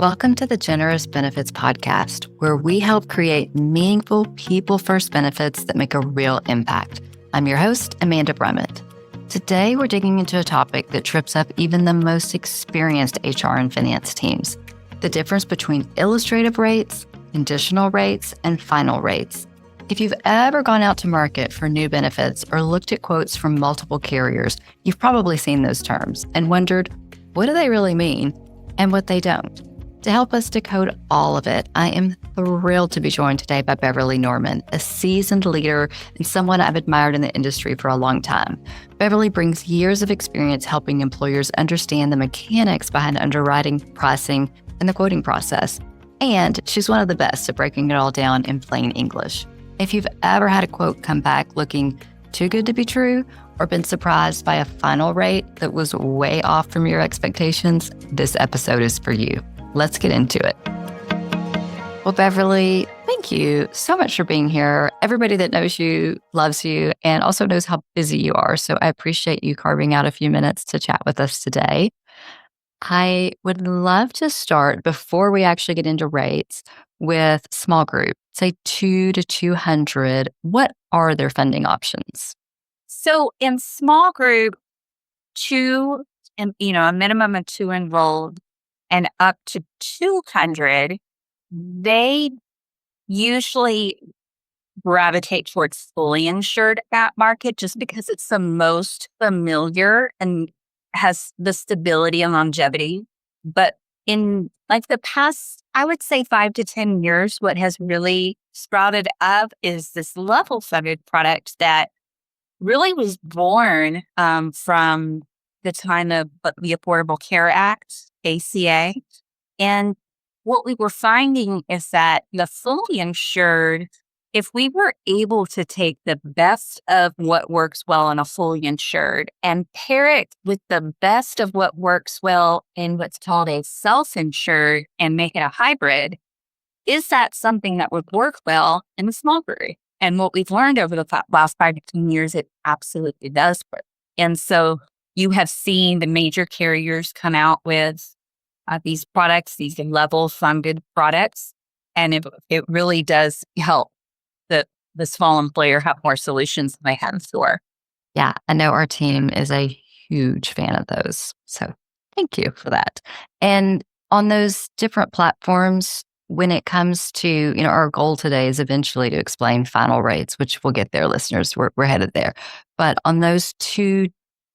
Welcome to the Generous Benefits Podcast, where we help create meaningful, people-first benefits that make a real impact. I'm your host, Amanda Brummitt. Today, we're digging into a topic that trips up even the most experienced HR and finance teams: the difference between illustrative rates, conditional rates, and final rates. If you've ever gone out to market for new benefits or looked at quotes from multiple carriers, you've probably seen those terms and wondered, what do they really mean and what they don't? To help us decode all of it, I am thrilled to be joined today by Beverly Norman, a seasoned leader and someone I've admired in the industry for a long time. Beverly brings years of experience helping employers understand the mechanics behind underwriting, pricing, and the quoting process. And she's one of the best at breaking it all down in plain English. If you've ever had a quote come back looking too good to be true, or been surprised by a final rate that was way off from your expectations, this episode is for you. Let's get into it. Well, Beverly, thank you so much for being here. Everybody that knows you loves you and also knows how busy you are. So I appreciate you carving out a few minutes to chat with us today. I would love to start, before we actually get into rates, with small group, say 2 to 200. What are their funding options? So in small group, a minimum of 2 enrolled and up to 200, they usually gravitate towards fully insured at market just because it's the most familiar and has the stability and longevity. But in like the past, I would say 5 to 10 years, what has really sprouted up is this level funded product that really was born from the time of the Affordable Care Act, ACA. And what we were finding is that the fully insured, if we were able to take the best of what works well in a fully insured and pair it with the best of what works well in what's called a self-insured and make it a hybrid, is that something that would work well in the small group? And what we've learned over the last 5 to 10 years, it absolutely does work. And so you have seen the major carriers come out with these products, these level funded products, and it really does help the small employer have more solutions than they had before. Yeah, I know our team is a huge fan of those. So thank you for that. And on those different platforms, when it comes to, our goal today is eventually to explain final rates, which we'll get there, listeners. We're headed there. But on those 2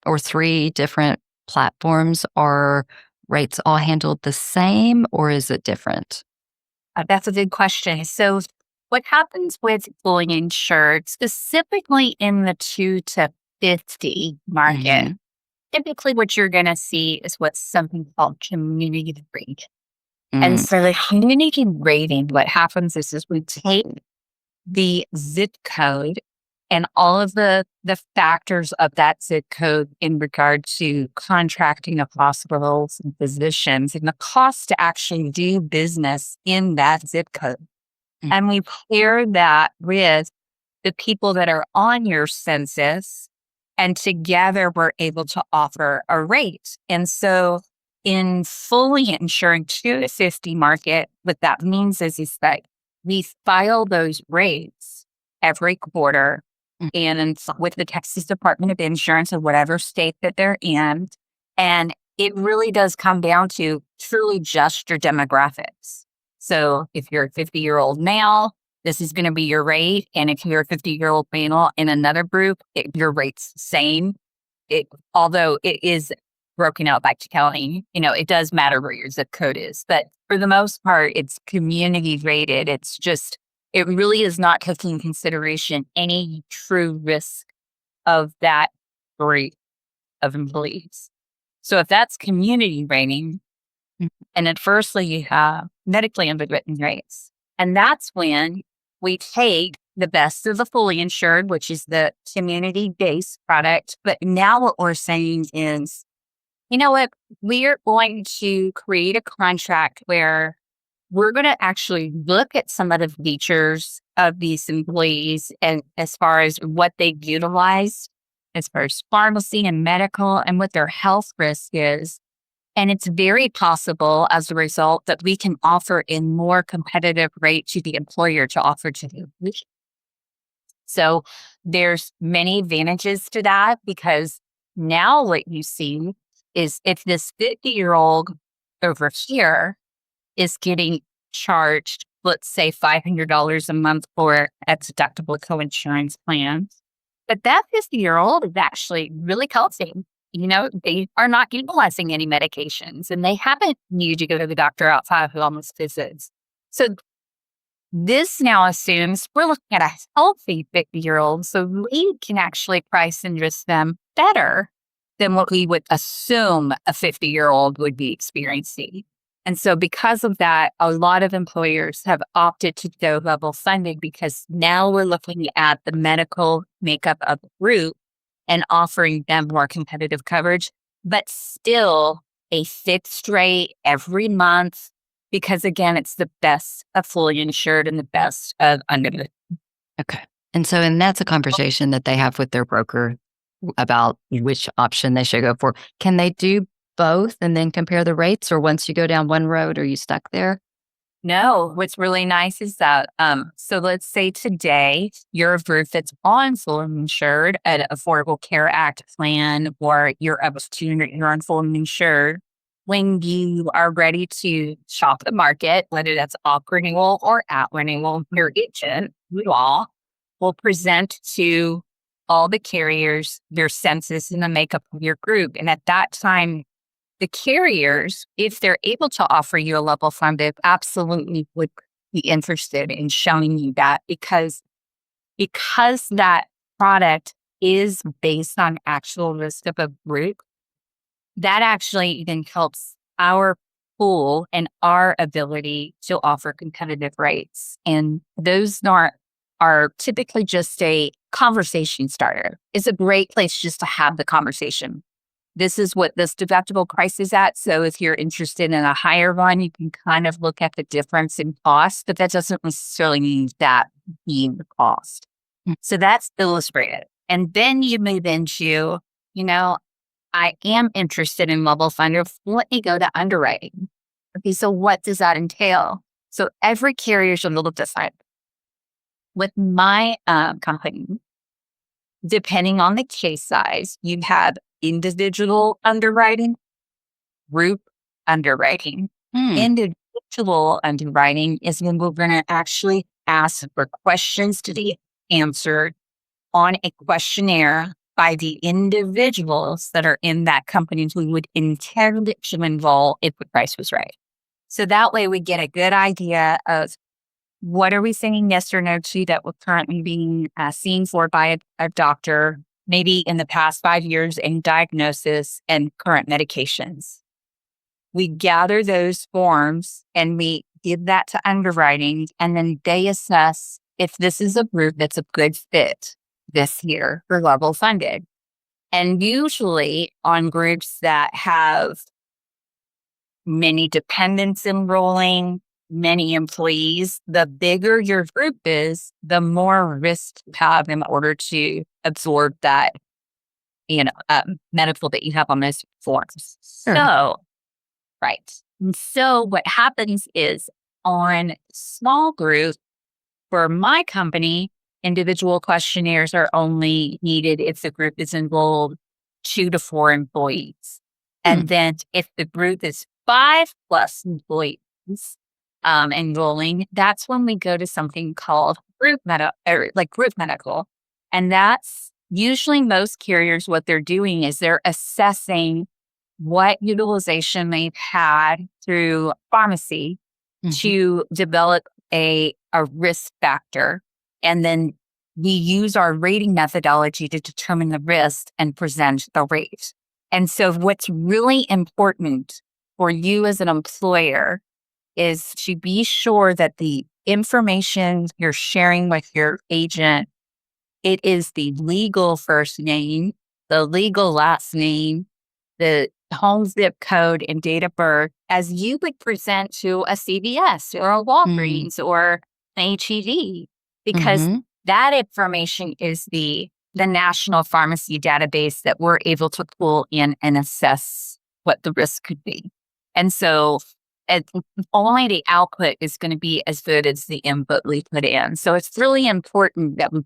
or 3 different platforms, are rates all handled the same or is it different? That's a good question. So what happens with fully insured, specifically in the 2 to 50 market, typically what you're going to see is what's something called community rating. And so the community rating, what happens is we take the zip code and all of the factors of that zip code in regard to contracting of hospitals and physicians and the cost to actually do business in that zip code. And we pair that with the people that are on your census, and together we're able to offer a rate. And so in fully insuring 2 to 50 market, what that means is that we file those rates every quarter and with the Texas Department of Insurance of whatever state that they're in. And it really does come down to truly just your demographics. So if you're a 50-year-old male, this is going to be your rate. And if you're a 50-year-old male in another group, your rate's the same. Although it is broken out by county, it does matter where your zip code is. But for the most part, it's community rated. It's just, it really is not taking into consideration any true risk of that group of employees. So if that's community rating, and then firstly, you have medically underwritten rates. And that's when we take the best of the fully insured, which is the community-based product. But now what we're saying is, you know what, we're going to create a contract where we're going to actually look at some of the features of these employees and as far as what they utilize, as far as pharmacy and medical and what their health risk is. And it's very possible as a result that we can offer a more competitive rate to the employer to offer to the employee. So there's many advantages to that, because now what you see is if this 50-year-old over here is getting charged, let's say $500 a month for a deductible coinsurance plan, but that 50-year-old is actually really healthy. They are not utilizing any medications, and they haven't needed to go to the doctor outside of wellness visits. So this now assumes we're looking at a healthy 50-year-old, so we can actually price and risk them better than what we would assume a 50-year-old would be experiencing. And so because of that, a lot of employers have opted to go level funded, because now we're looking at the medical makeup of the group and offering them more competitive coverage, but still a fixed rate every month, because again, it's the best of fully insured and the best of underwriting. Okay. And that's a conversation that they have with their broker about which option they should go for. Can they do both and then compare the rates, or once you go down one road, are you stuck there? No, what's really nice is that, so let's say today you're a group that's on fully insured, an Affordable Care Act plan, or you're a student, you're on fully insured. When you are ready to shop the market, whether that's off renewal or at renewal, your agent, you all, will present to all the carriers their census and the makeup of your group. And at that time, the carriers, if they're able to offer you a level funded, absolutely would be interested in showing you that, because that product is based on actual risk of a group. That actually even helps our pool and our ability to offer competitive rates. And those are typically just a conversation starter. It's a great place just to have the conversation. This is what this deductible price is at. So if you're interested in a higher one, you can kind of look at the difference in cost, but that doesn't necessarily mean that being the cost. So that's illustrated. And then you move into, I am interested in level funder. Let me go to underwriting. Okay, so what does that entail? So every carrier is a little different. With my company, depending on the case size, you have individual underwriting, group underwriting. Individual underwriting is when we're going to actually ask for questions to be answered on a questionnaire by the individuals that are in that company we would intend to enroll if the price was right. So that way we get a good idea of what are we saying yes or no to that we're currently being seen for by a doctor, maybe in the past 5 years, in diagnosis and current medications. We gather those forms and we give that to underwriting, and then they assess if this is a group that's a good fit this year for level funded. And usually on groups that have many dependents enrolling, many employees, the bigger your group is, the more risk you have in order to absorb that, medical that you have on those forms. Sure. So, right. And so what happens is on small group, for my company, individual questionnaires are only needed if the group is enrolled 2 to 4 employees. And then if the group is 5+ employees enrolling, that's when we go to something called group medical. And that's usually most carriers, what they're doing is they're assessing what utilization they've had through pharmacy to develop a risk factor. And then we use our rating methodology to determine the risk and present the rate. And so what's really important for you as an employer is to be sure that the information you're sharing with your agent, it is the legal first name, the legal last name, the home zip code and date of birth, as you would present to a CVS or a Walgreens or an HED, because that information is the national pharmacy database that we're able to pull in and assess what the risk could be. And so it, only the output is going to be as good as the input we put in. So it's really important that we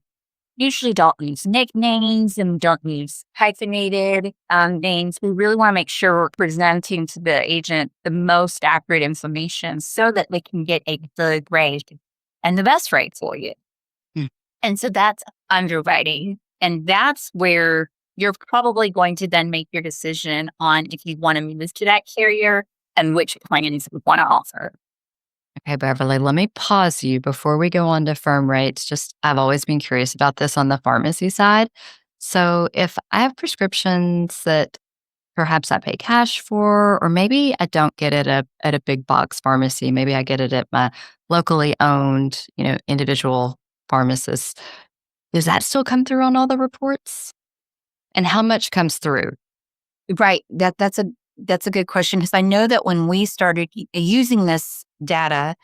usually don't use nicknames and don't use hyphenated names. We really want to make sure we're presenting to the agent the most accurate information so that they can get a good rate and the best rate for you. Mm. And so that's underwriting. And that's where you're probably going to then make your decision on if you want to move to that carrier and which plans you want to offer. Okay, Beverly, let me pause you before we go on to firm rates. Just, I've always been curious about this on the pharmacy side. So, if I have prescriptions that perhaps I pay cash for, or maybe I don't get it at a big box pharmacy, maybe I get it at my locally owned, individual pharmacist, does that still come through on all the reports? And how much comes through? Right. That's a good question because I know that when we started using this data,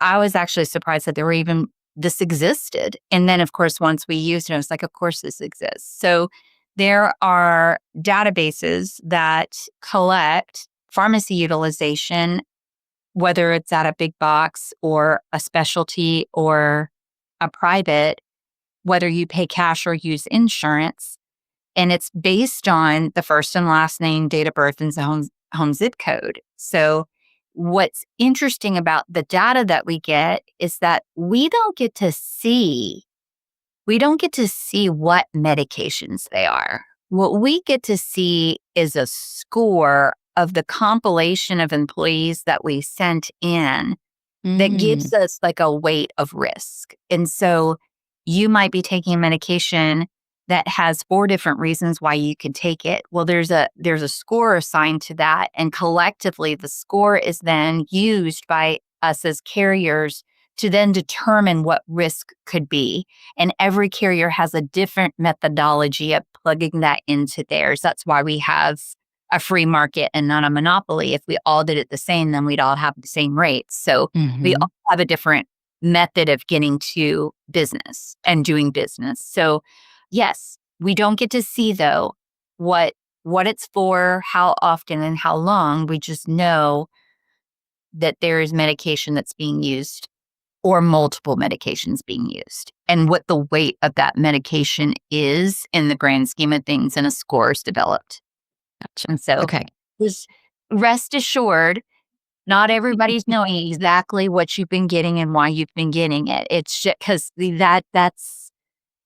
I was actually surprised that this existed. And then, of course, once we used it, I was like, of course, this exists. So there are databases that collect pharmacy utilization, whether it's at a big box or a specialty or a private, whether you pay cash or use insurance. And it's based on the first and last name, date of birth, and home zip code. So what's interesting about the data that we get is that we don't get to see what medications they are. What we get to see is a score of the compilation of employees that we sent in that gives us like a weight of risk. And so you might be taking a medication that has 4 different reasons why you could take it. Well, there's a score assigned to that. And collectively, the score is then used by us as carriers to then determine what risk could be. And every carrier has a different methodology of plugging that into theirs. That's why we have a free market and not a monopoly. If we all did it the same, then we'd all have the same rates. So we all have a different method of getting to business and doing business. So yes, we don't get to see though what it's for, how often and how long. We just know that there is medication that's being used or multiple medications being used and what the weight of that medication is in the grand scheme of things, and a score is developed. Gotcha. And so Okay. just rest assured, not everybody's knowing exactly what you've been getting and why you've been getting it. It's just because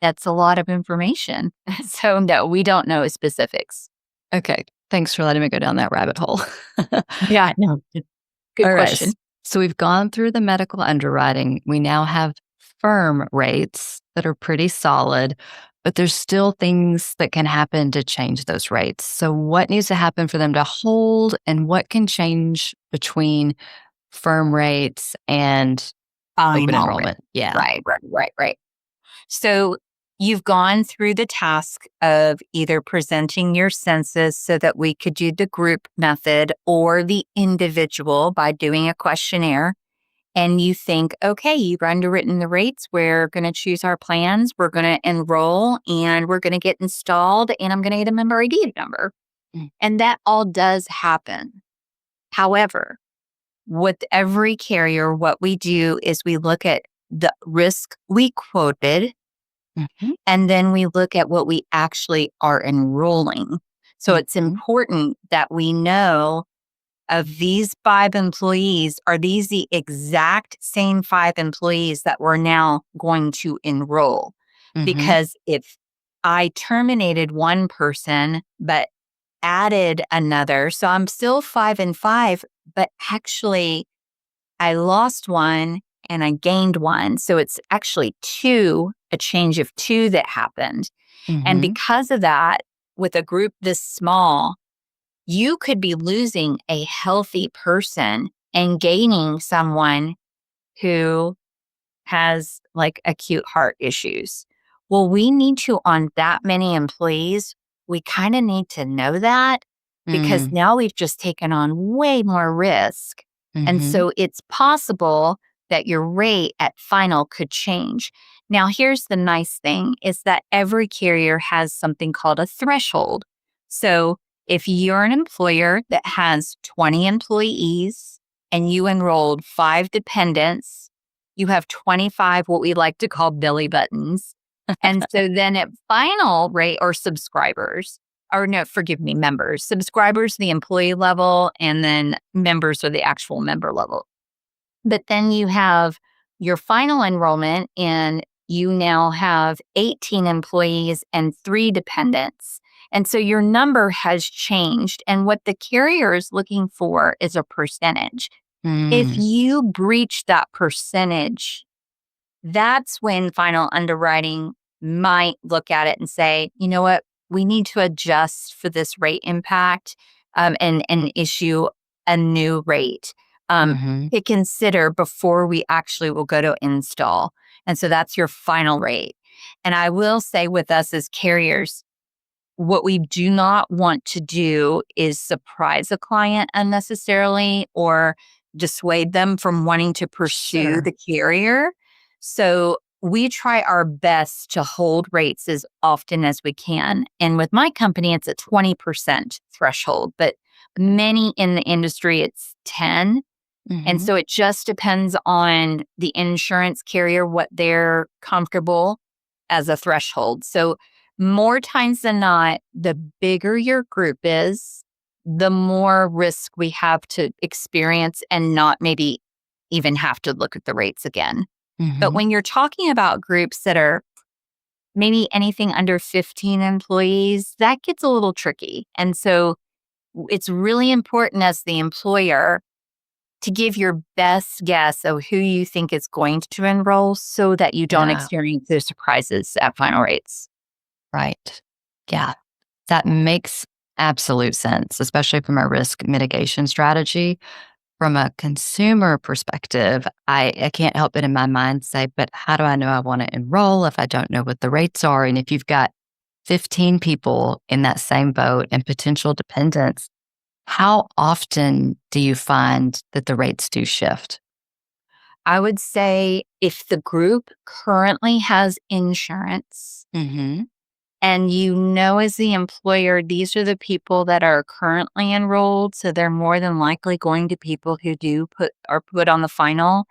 that's a lot of information. So no, we don't know specifics. Okay. Thanks for letting me go down that rabbit hole. Yeah, no, good All right. question. So we've gone through the medical underwriting. We now have firm rates that are pretty solid, but there's still things that can happen to change those rates. So what needs to happen for them to hold, and what can change between firm rates and open enrollment? Yeah. Right. So you've gone through the task of either presenting your census so that we could do the group method or the individual by doing a questionnaire. And you think, okay, you've underwritten the rates. We're going to choose our plans. We're going to enroll and we're going to get installed, and I'm going to get a member ID number. And that all does happen. However, with every carrier, what we do is we look at the risk we quoted, and then we look at what we actually are enrolling. So it's important that we know, of these 5 employees, are these the exact same 5 employees that we're now going to enroll? Because if I terminated one person but added another, so I'm still 5 and 5, but actually I lost one and I gained one. So it's actually 2, a change of 2 that happened. And because of that, with a group this small, you could be losing a healthy person and gaining someone who has like acute heart issues. Well, we need to, on that many employees, we kind of need to know that, because now we've just taken on way more risk. And so it's possible that your rate at final could change. Now, here's the nice thing is that every carrier has something called a threshold. So If you're an employer that has 20 employees and you enrolled 5 dependents, you have 25 what we like to call belly buttons. And so then at final rate or subscribers, or no, forgive me, members. Subscribers, the employee level, and then members are the actual member level. But then you have your final enrollment, and you now have 18 employees and 3 dependents. And so your number has changed. And what the carrier is looking for is a percentage. If you breach that percentage, that's when final underwriting might look at it and say, you know what, we need to adjust for this rate impact and issue a new rate to consider before we actually will go to install. And so that's your final rate. And I will say with us as carriers, what we do not want to do is surprise a client unnecessarily or dissuade them from wanting to pursue the carrier. So we try our best to hold rates as often as we can. And with my company, it's a 20% threshold, but many in the industry, it's 10. And so it just depends on the insurance carrier, what they're comfortable as a threshold. So more times than not, the bigger your group is, the more risk we have to experience and not maybe even have to look at the rates again. But when you're talking about groups that are maybe anything under 15 employees, that gets a little tricky. And so it's really important as the employer to give your best guess of who you think is going to enroll so that you don't experience those surprises at final rates. Right. Yeah. That makes absolute sense, especially from a risk mitigation strategy. From a consumer perspective, I can't help but in my mind say, but how do I know I want to enroll if I don't know what the rates are? And if you've got 15 people in that same boat and potential dependents, how often do you find that the rates do shift? I would say if the group currently has insurance, and you know as the employer, these are the people that are currently enrolled, so they're more than likely going to people who are put on the final.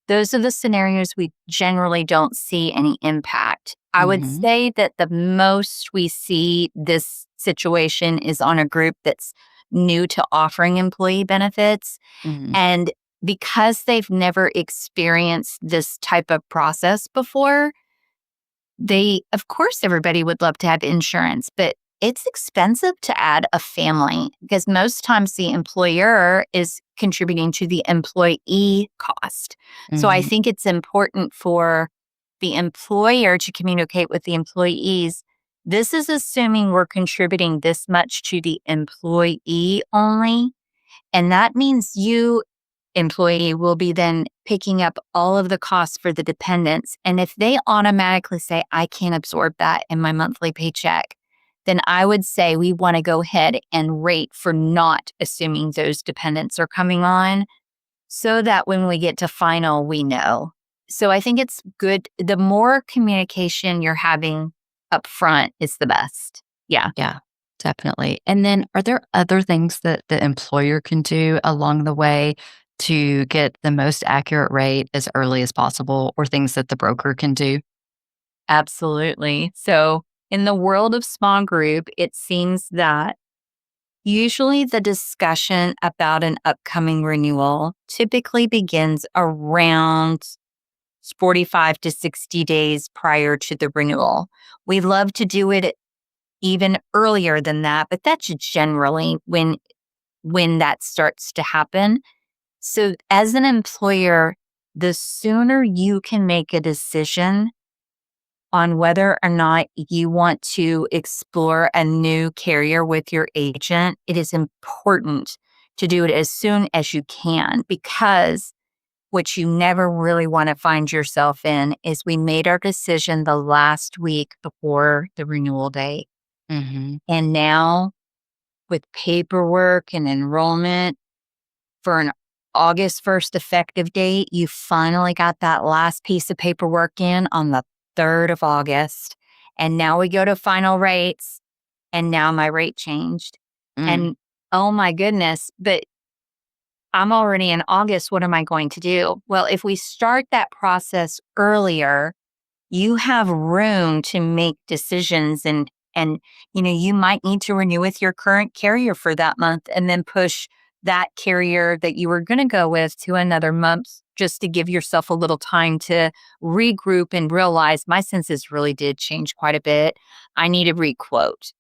Those are the scenarios we generally don't see any impact. I would say that the most we see this situation is on a group that's new to offering employee benefits. And because they've never experienced this type of process before, of course, everybody would love to have insurance, but it's expensive to add a family because most times the employer is contributing to the employee cost. So I think it's important for the employer to communicate with the employees. This is assuming we're contributing this much to the employee only. And that means you, employee, will be then picking up all of the costs for the dependents. And if they automatically say, I can't absorb that in my monthly paycheck, then I would say we want to go ahead and rate for not assuming those dependents are coming on so that when we get to final, we know. So I think it's good. The more communication you're having up front is the best. Yeah. Yeah, definitely. And then are there other things that the employer can do along the way to get the most accurate rate as early as possible, or things that the broker can do? Absolutely. So in the world of small group, it seems that usually the discussion about an upcoming renewal typically begins around 45 to 60 days prior to the renewal. We love to do it even earlier than that, but that's generally when that starts to happen. So as an employer, the sooner you can make a decision on whether or not you want to explore a new carrier with your agent, it is important to do it as soon as you can, because what you never really want to find yourself in is we made our decision the last week before the renewal date. And now with paperwork and enrollment for an August 1st effective date, you finally got that last piece of paperwork in on the 3rd of August. And now we go to final rates, and now my rate changed. And oh my goodness, but I'm already in August. What am I going to do? Well, if we start that process earlier, you have room to make decisions and you might need to renew with your current carrier for that month and then push that carrier that you were going to go with to another month just to give yourself a little time to regroup and realize my census really did change quite a bit. I need a requote.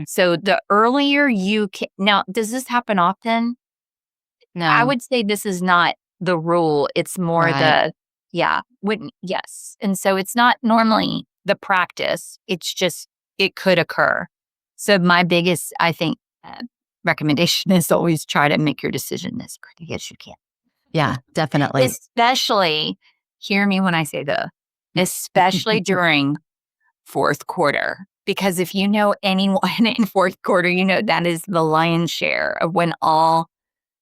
So the earlier you can, now, does this happen often? I No. would say this is not the rule. It's more Right. yes. And so it's not normally the practice. It's just, it could occur. So my biggest, I think, recommendation is always try to make your decision as quick as you can. Yeah, definitely. Especially, hear me when I say especially during fourth quarter. Because if you know anyone in fourth quarter, that is the lion's share of when all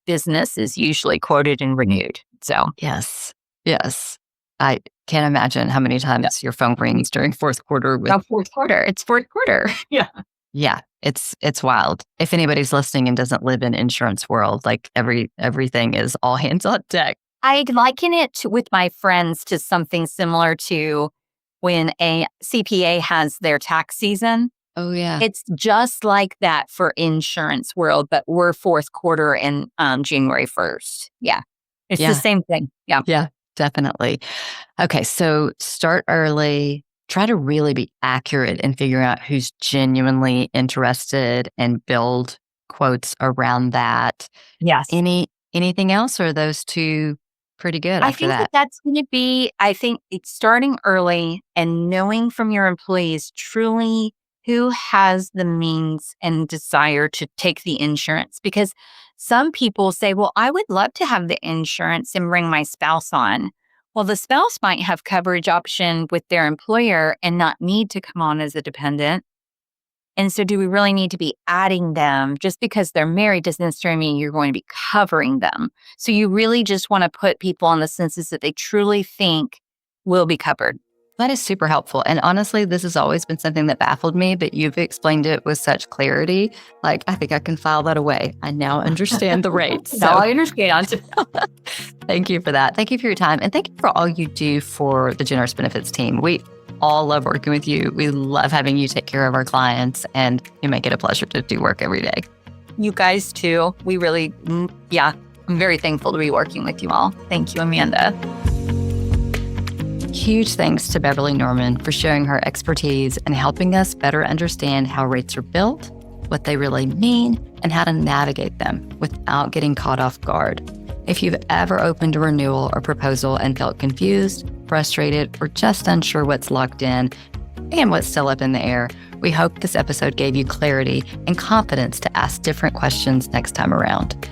business is usually quoted and renewed. So Yes. Yes. I can't imagine how many times your phone rings during fourth quarter with fourth quarter. It's fourth quarter. Yeah. yeah, it's wild. If anybody's listening and doesn't live in insurance world, like everything is all hands on deck. I liken it with my friends to something similar to when a CPA has their tax season. Oh yeah. It's just like that for insurance world, but we're fourth quarter and January 1st. Yeah. It's the same thing. Yeah. Yeah, definitely. Okay, so start early. Try to really be accurate in figuring out who's genuinely interested and build quotes around that. Yes. Anything else, or are those two pretty good I after think that? that's going to be, I think it's starting early and knowing from your employees truly who has the means and desire to take the insurance. Because some people say, well, I would love to have the insurance and bring my spouse on. Well, the spouse might have coverage option with their employer and not need to come on as a dependent. And so do we really need to be adding them? Just because they're married doesn't necessarily mean you're going to be covering them. So you really just want to put people on the census that they truly think will be covered. That is super helpful. And honestly, this has always been something that baffled me, but you've explained it with such clarity. Like, I think I can file that away. I now understand the rates. Now I understand. Thank you for that. Thank you for your time. And thank you for all you do for the Generous Benefits team. We all love working with you. We love having you take care of our clients, and you make it a pleasure to do work every day. You guys too. We really, I'm very thankful to be working with you all. Thank you, Amanda. Huge thanks to Beverly Norman for sharing her expertise and helping us better understand how rates are built, what they really mean, and how to navigate them without getting caught off guard. If you've ever opened a renewal or proposal and felt confused, frustrated, or just unsure what's locked in and what's still up in the air, we hope this episode gave you clarity and confidence to ask different questions next time around.